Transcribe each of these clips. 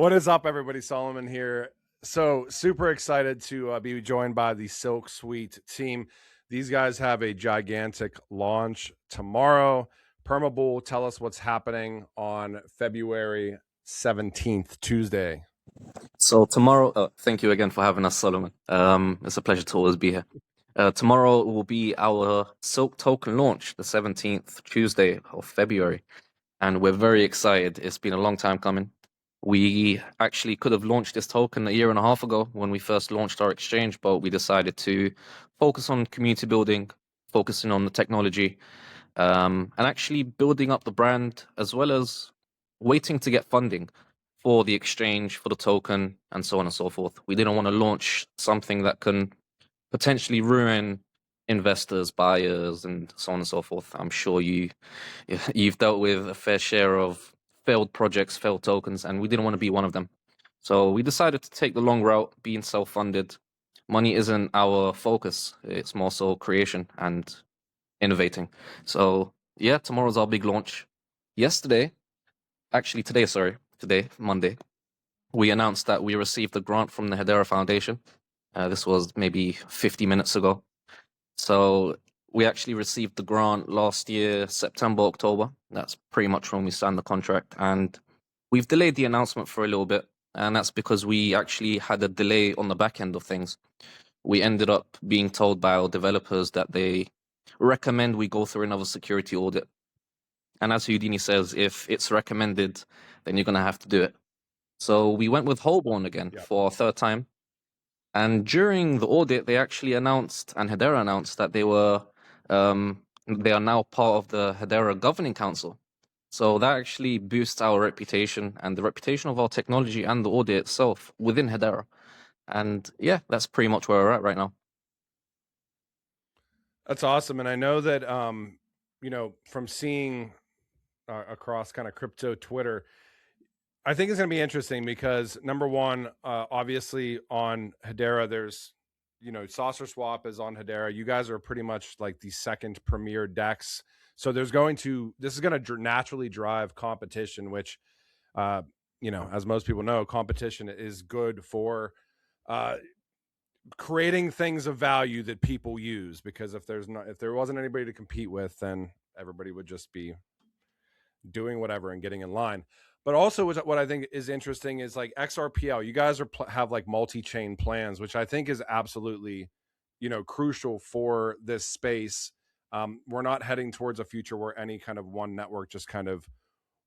What is up, everybody? Solomon here. So super excited to be joined by the SilkSuite team. These guys have a gigantic launch tomorrow. Permabull, tell us what's happening on February 17th, Tuesday. So tomorrow, thank you again for having us, Solomon. It's a pleasure to always be here. Tomorrow will be our Silk token launch, the 17th, Tuesday of February. And we're very excited. It's been a long time coming. We actually could have launched this token a year and a half ago when we first launched our exchange, but we decided to focus on community building, focusing on the technology, and actually building up the brand, as well as waiting to get funding for the exchange, for the token, and so on and so forth. We didn't want to launch something that can potentially ruin investors, buyers, and so on and so forth. I'm sure you've dealt with a fair share of failed projects, failed tokens, and we didn't want to be one of them. So we decided to take the long route, being self-funded. Money isn't our focus. It's more so creation and innovating. So yeah, tomorrow's our big launch. Today, Monday, we announced that we received a grant from the Hedera Foundation. This was maybe 50 minutes ago. So we actually received the grant last year, September, October. That's pretty much when we signed the contract. And we've delayed the announcement for a little bit. And that's because we actually had a delay on the back end of things. We ended up being told by our developers that they recommend we go through another security audit. And as Houdini says, if it's recommended, then you're going to have to do it. So we went with Halborn again for a third time. And during the audit, they actually announced, and Hedera announced, that they are now part of the Hedera Governing Council. So that actually boosts our reputation and the reputation of our technology and the audit itself within Hedera. And yeah, that's pretty much where we're at right now. That's awesome. And I know that, from seeing across kind of crypto Twitter, I think it's going to be interesting because number one, obviously on Hedera, there's, SaucerSwap is on Hedera. You guys are pretty much like the second premier DEX. So this is going to naturally drive competition, which, as most people know, competition is good for creating things of value that people use, because if there wasn't anybody to compete with, then everybody would just be doing whatever and getting in line. But also what I think is interesting is like XRPL, you guys have like multi-chain plans, which I think is absolutely, crucial for this space. We're not heading towards a future where any kind of one network just kind of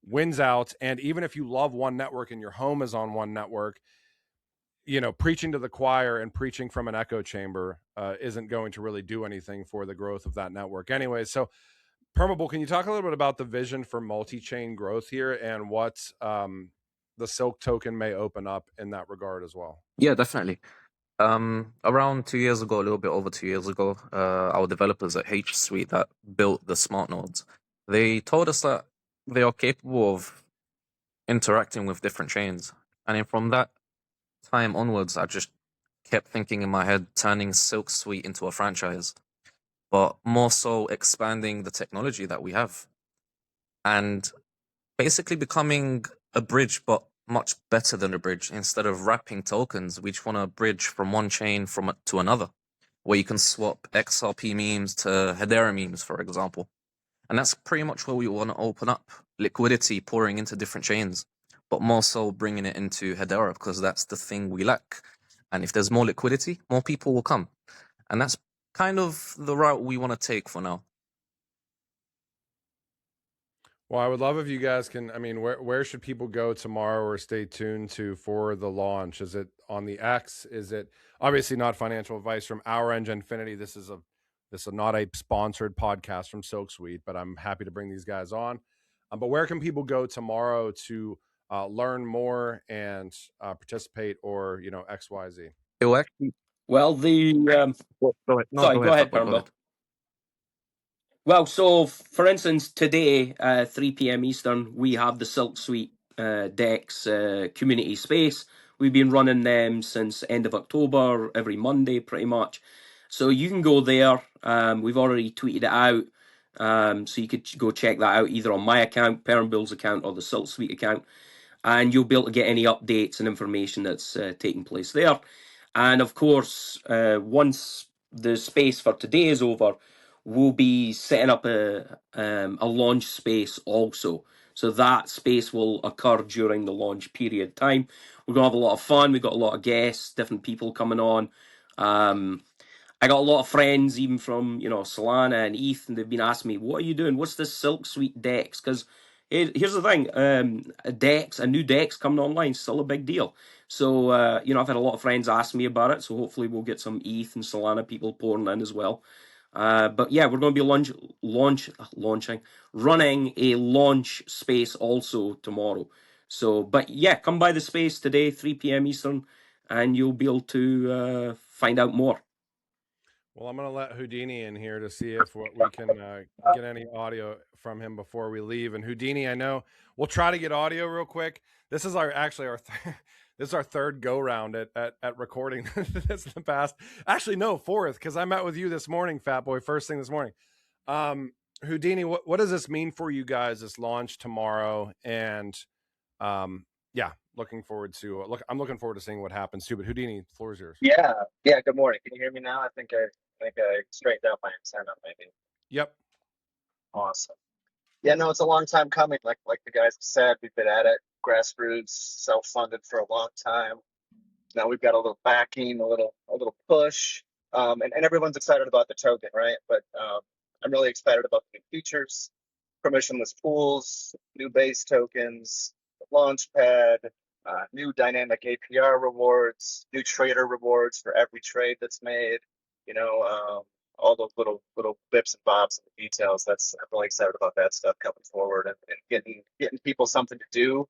wins out. And even if you love one network and your home is on one network, preaching to the choir and preaching from an echo chamber isn't going to really do anything for the growth of that network anyway. So Permabull, can you talk a little bit about the vision for multi-chain growth here and what the Silk token may open up in that regard as well? Yeah, definitely. Around 2 years ago, a little bit over 2 years ago, our developers at HSuite that built the smart nodes, they told us that they are capable of interacting with different chains. And then from that time onwards, I just kept thinking in my head, turning SilkSuite into a franchise, but more so expanding the technology that we have and basically becoming a bridge, but much better than a bridge. Instead of wrapping tokens, we just want to bridge from one chain to another, where you can swap XRP memes to Hedera memes, for example. And that's pretty much where we want to open up liquidity, pouring into different chains, but more so bringing it into Hedera, because that's the thing we lack. And if there's more liquidity, more people will come. And that's kind of the route we want to take for now. Well, I would love if you guys can, where should people go tomorrow or stay tuned to for the launch? Is it on the X? Is it obviously not financial advice from our end, Infinity? This is not a sponsored podcast from SilkSuite, but I'm happy to bring these guys on. But where can people go tomorrow to learn more and participate, or XYZ? Well, go ahead, Permabull. Well, so for instance, today, 3 p.m. Eastern, we have the SilkSuite DEX community space. We've been running them since end of October, every Monday, pretty much. So you can go there. We've already tweeted it out. So you could go check that out either on my account, Permabull's account, or the SilkSuite account. and you'll be able to get any updates and information that's taking place there. And of course, once the space for today is over, we'll be setting up a launch space also. So that space will occur during the launch period time. We're going to have a lot of fun. We've got a lot of guests, different people coming on. I got a lot of friends, even from Solana and ETH, and they've been asking me, "What are you doing? What's this SilkSuite DEX?" Because here's the thing: a new DEX coming online is still a big deal. So I've had a lot of friends ask me about it. So hopefully we'll get some ETH and Solana people pouring in as well. But yeah, we're going to be running a launch space also tomorrow. So, but yeah, come by the space today, 3 p.m. Eastern, and you'll be able to find out more. Well, I'm going to let Houdini in here to see if we can get any audio from him before we leave. And Houdini, I know we'll try to get audio real quick. This is this is our third go round at recording this in the past. Actually, no, fourth, because I met with you this morning, Fat Boy, first thing this morning. Houdini, what does this mean for you guys? This launch tomorrow, and yeah, I'm looking forward to seeing what happens too. But Houdini, the floor is yours. Yeah. Good morning. Can you hear me now? I think I straightened out my antenna maybe. Yep. Awesome. Yeah, no, it's a long time coming. Like the guys said, we've been at it. Grassroots, self-funded for a long time. Now we've got a little backing, a little push, and everyone's excited about the token, right? But I'm really excited about the new features, permissionless pools, new base tokens, Launchpad, new dynamic APR rewards, new trader rewards for every trade that's made. All those little bips and bobs and the details. I'm really excited about that stuff coming forward and getting people something to do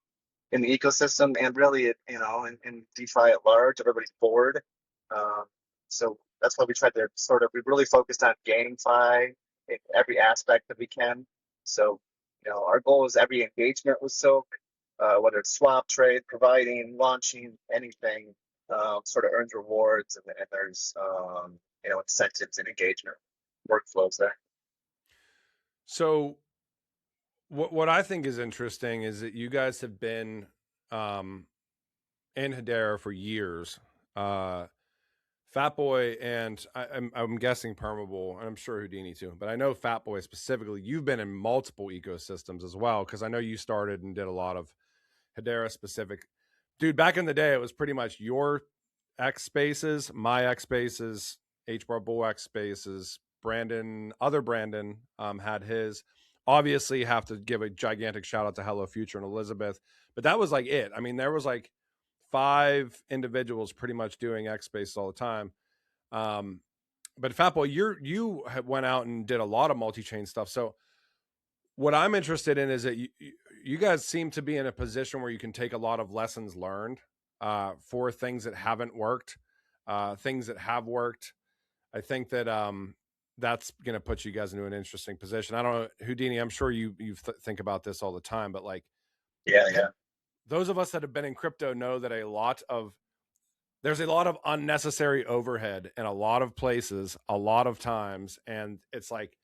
in the ecosystem, and really, in DeFi at large. Everybody's bored, so that's why we tried to we really focused on GameFi in every aspect that we can. So, our goal is every engagement with Silk, whether it's swap, trade, providing, launching, anything, earns rewards, and there's incentives and engagement workflows there. So what I think is interesting is that you guys have been in Hedera for years. Fat Boy and I'm guessing Permable, and I'm sure Houdini too, but I know Fat Boy specifically, you've been in multiple ecosystems as well, because I know you started and did a lot of Hedera specific. Dude, back in the day, it was pretty much your X spaces, my X spaces, HBAR Bull X spaces. Other Brandon had his. Obviously, have to give a gigantic shout out to Hello Future and Elizabeth, but that was like it. I mean, there was like 5 individuals pretty much doing X spaces all the time. But Fat Boy, you went out and did a lot of multi-chain stuff. So what I'm interested in is that you guys seem to be in a position where you can take a lot of lessons learned for things that haven't worked, things that have worked. I think that that's going to put you guys into an interesting position. I don't know, Houdini, I'm sure you think about this all the time, but like, yeah. Those of us that have been in crypto know that there's a lot of unnecessary overhead in a lot of places, a lot of times. And it's like,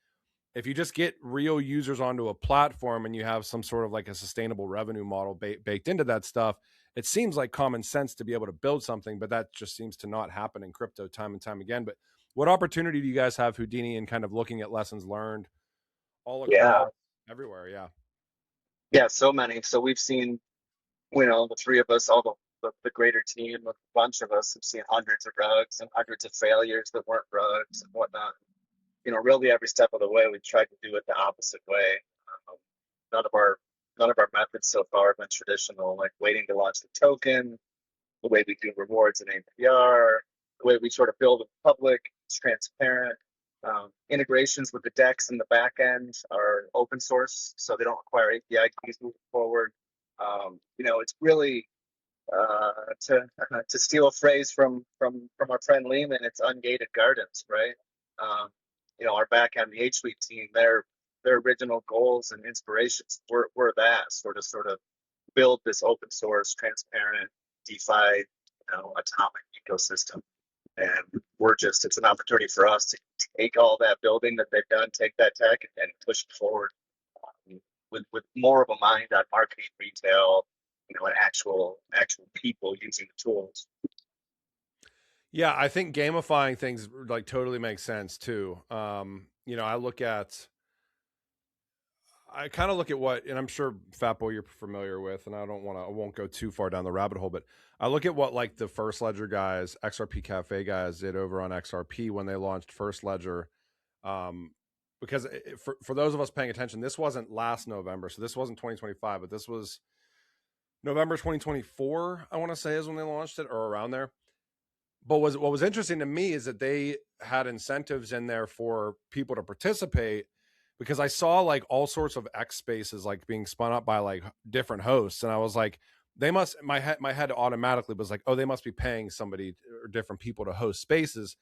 if you just get real users onto a platform and you have some sort of like a sustainable revenue model baked into that stuff, it seems like common sense to be able to build something, but that just seems to not happen in crypto time and time again. But what opportunity do you guys have, Houdini, in kind of looking at lessons learned all across everywhere? Yeah, so many. So we've seen, the three of us, all the greater team, a bunch of us have seen hundreds of rugs and hundreds of failures that weren't rugs and whatnot. Really every step of the way, we tried to do it the opposite way. None of our methods so far have been traditional, like waiting to launch the token, the way we do rewards and APR, the way we sort of build in public, it's transparent. Integrations with the DEX in the back end are open source, so they don't require API keys moving forward. It's really, to steal a phrase from our friend Lehman, it's ungated gardens, right? Our back end, the H-Suite team, their original goals and inspirations were that sort of build this open source, transparent, DeFi, atomic ecosystem. And it's an opportunity for us to take all that building that they've done, take that tech and push it forward with more of a mind on marketing, retail, and actual people using the tools. Yeah, I think gamifying things like totally makes sense too. You know, I kind of look at what, and I'm sure Fatboy you're familiar with, and I won't go too far down the rabbit hole, but I look at what like the First Ledger guys, XRP Cafe guys did over on XRP when they launched First Ledger. Because for those of us paying attention, this wasn't last November, so this wasn't 2025, but this was November 2024, I want to say is when they launched it, or around there. But what was interesting to me is that they had incentives in there for people to participate, because I saw like all sorts of X spaces like being spun up by like different hosts, and I was like, they must. My head automatically was like, oh, they must be paying somebody or different people to host spaces,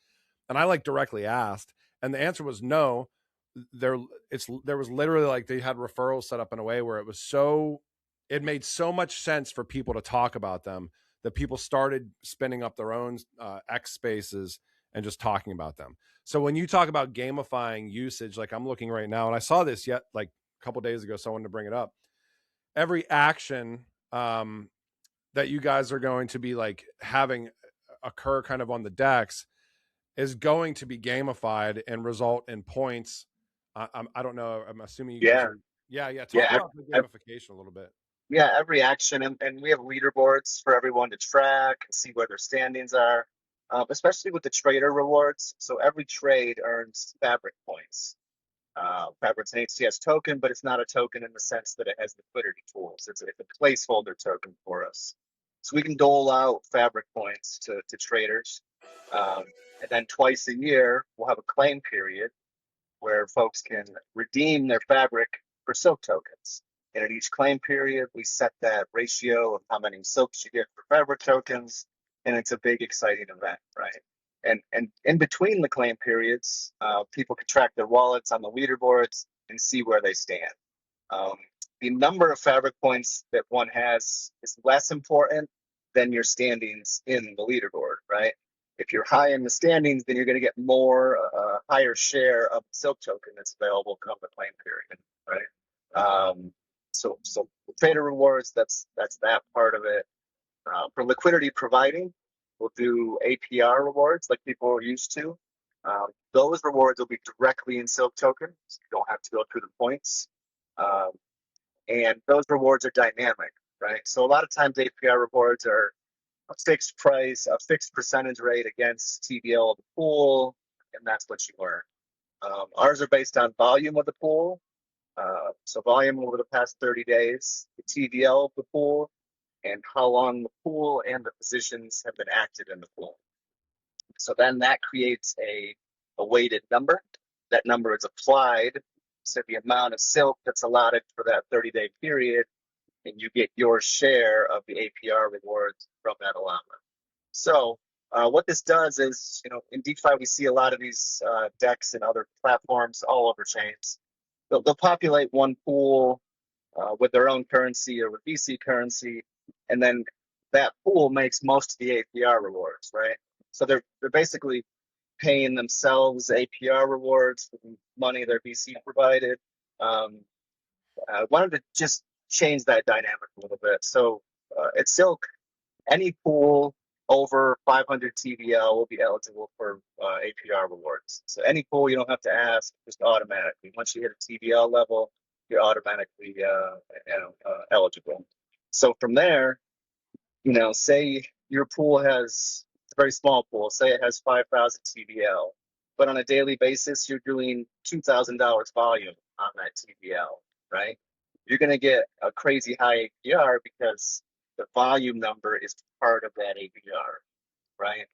and I like directly asked, and the answer was no. There was literally like they had referrals set up in a way where it made so much sense for people to talk about them that people started spinning up their own X spaces and just talking about them. So when you talk about gamifying usage, like I'm looking right now, and I saw this like a couple days ago, so I wanted to bring it up. Every action that you guys are going to be like having occur kind of on the DEX is going to be gamified and result in points. I don't know. I'm assuming you guys are. Yeah. Talk about the gamification a little bit. Yeah, every action, and we have leaderboards for everyone to track and see where their standings are, especially with the trader rewards. So every trade earns Fabric points. Fabric's an HCS token, but it's not a token in the sense that it has liquidity tools. It's a placeholder token for us. So we can dole out Fabric points to traders. And then twice a year, we'll have a claim period where folks can redeem their Fabric for Silk tokens. And at each claim period, we set that ratio of how many Silks you get for Fabric tokens. And it's a big, exciting event, right? And in between the claim periods, people can track their wallets on the leaderboards and see where they stand. The number of Fabric points that one has is less important than your standings in the leaderboard, right? If you're high in the standings, then you're going to get more, higher share of the Silk token that's available come the claim period, right? So trader rewards, that's that part of it. For liquidity providing, we'll do APR rewards like people are used to. Those rewards will be directly in Silk tokens. You don't have to go through the points. And those rewards are dynamic, right? So a lot of times APR rewards are a fixed price, a fixed percentage rate against TVL of the pool, and that's what you earn. Ours are based on volume of the pool. So volume over the past 30 days, the TVL of the pool, and how long the pool and the positions have been active in the pool. So then that creates a weighted number. That number is applied to the amount of Silk that's allotted for that 30-day period, and you get your share of the APR rewards from that allotment. So what this does is, in DeFi, we see a lot of these DEX and other platforms all over chains. They'll populate one pool with their own currency or with VC currency, and then that pool makes most of the APR rewards, right? So they're basically paying themselves APR rewards for the money their VC provided. I wanted to just change that dynamic a little bit. So at Silk, any pool over 500 TVL will be eligible for APR rewards. So any pool, you don't have to ask, just automatically. Once you hit a TVL level, you're automatically eligible. So from there, say your pool has a very small pool, say it has 5,000 TVL, but on a daily basis, you're doing $2,000 volume on that TVL, right? You're going to get a crazy high APR because the volume number is part of that APR, right?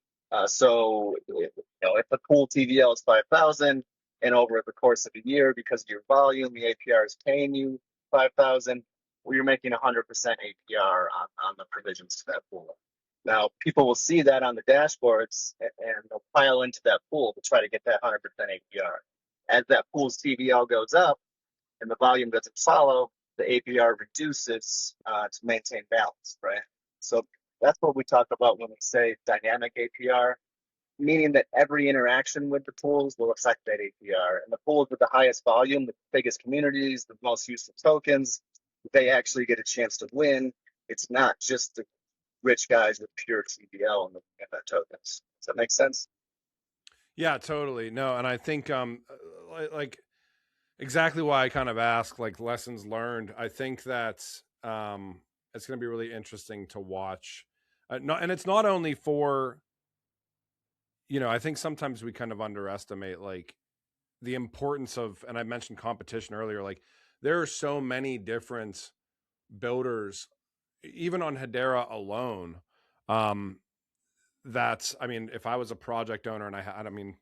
So if the pool TVL is 5,000, and over the course of a year, because of your volume, the APR is paying you 5,000, well, you're making 100% APR on the provisions to that pool. Now, people will see that on the dashboards, and they'll pile into that pool to try to get that 100% APR. As that pool's TVL goes up and the volume doesn't follow, the APR reduces to maintain balance, right? So that's what we talk about when we say dynamic APR, meaning that every interaction with the pools will affect that APR. And the pools with the highest volume, the biggest communities, the most useful tokens, they actually get a chance to win It's not just the rich guys with pure TVL and the tokens. Does that make sense? Yeah, totally. No, and I think like exactly why I kind of ask, like, lessons learned. I think that it's going to be really interesting to watch. And it's not only for, I think sometimes we kind of underestimate like the importance of, and I mentioned competition earlier, like there are so many different builders, even on Hedera alone. That's, I mean, if I was a project owner and I mean,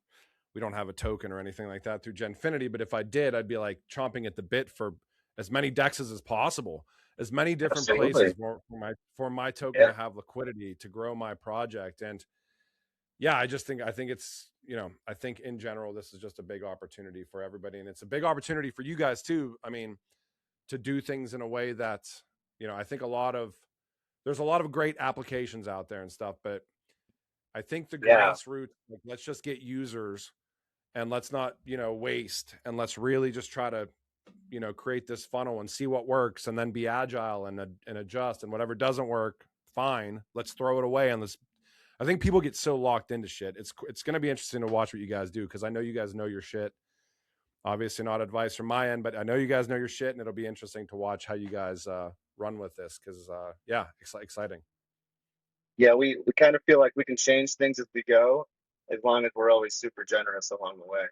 we don't have a token or anything like that through Genfinity, but if I did, I'd be like chomping at the bit for as many DEXs as possible, as many different places for my token to have liquidity to grow my project. And yeah, I think it's, I think in general, this is just a big opportunity for everybody. And it's a big opportunity for you guys too. I mean, to do things in a way that, I think there's a lot of great applications out there and stuff, but I think the grassroots, like, let's just get users and let's not, waste, and let's really just try to, create this funnel and see what works, and then be agile and adjust, and whatever doesn't work, fine, let's throw it away. And I think people get so locked into shit. It's going to be interesting to watch what you guys do, because I know you guys know your shit. Obviously not advice from my end, but I know you guys know your shit, and it'll be interesting to watch how you guys run with this, because yeah, exciting. Yeah, we kind of feel like we can change things as we go, as long as we're always super generous along the way.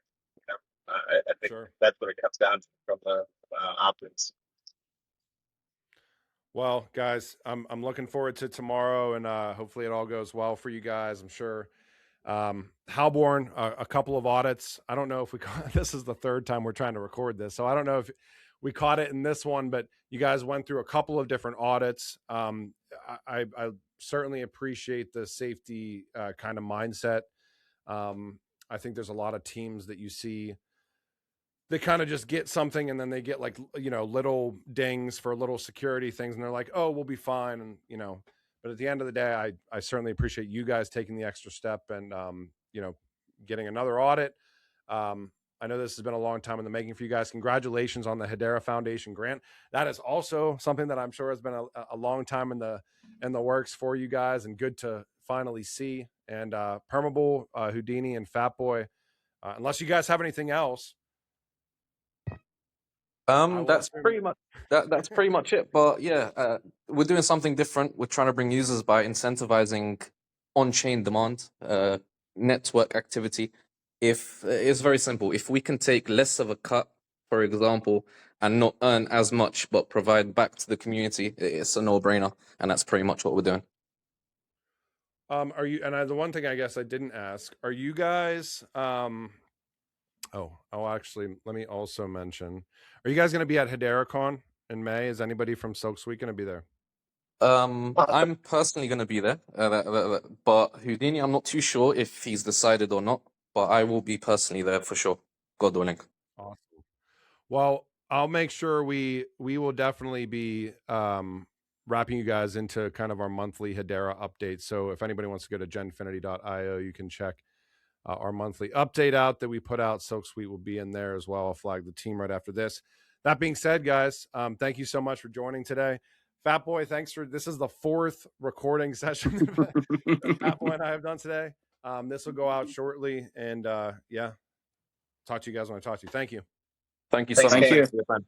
I think that's what it comes down to from the opt-ins. Well, guys, I'm looking forward to tomorrow, and hopefully it all goes well for you guys. I'm sure. Halborn, a couple of audits. I don't know if this is the third time we're trying to record this, so I don't know if we caught it in this one, but you guys went through a couple of different audits. I certainly appreciate the safety kind of mindset. I think there's a lot of teams that you see, they kind of just get something and then they get like, little dings for little security things, and they're like, oh, we'll be fine. And, but at the end of the day, I certainly appreciate you guys taking the extra step and, getting another audit. I know this has been a long time in the making for you guys. Congratulations on the Hedera Foundation grant. That is also something that I'm sure has been a long time in the works for you guys, and good to finally see. And Permissionless, Houdini, and Fatboy, unless you guys have anything else. That's pretty much it. But yeah, we're doing something different. We're trying to bring users by incentivizing on-chain demand, network activity. If it's very simple, if we can take less of a cut, for example, and not earn as much but provide back to the community, it's a no-brainer, and that's pretty much what we're doing. Are you? And the one thing I guess I didn't ask: are you guys? Actually, let me also mention: are you guys going to be at HederaCon in May? Is anybody from SilkSuite going to be there? I'm personally going to be there, but Houdini, I'm not too sure if he's decided or not. But I will be personally there for sure. God willing. Awesome. Well, I'll make sure we will definitely be wrapping you guys into kind of our monthly Hedera updates. So if anybody wants to go to genfinity.io, you can check our monthly update out that we put out. SilkSuite will be in there as well. I'll flag the team right after this. That being said, guys, thank you so much for joining today. Fatboy, this is the 4th recording session that Fatboy and I have done today. This will go out shortly, and yeah, talk to you guys when I talk to you. Thank you. Thank you so much.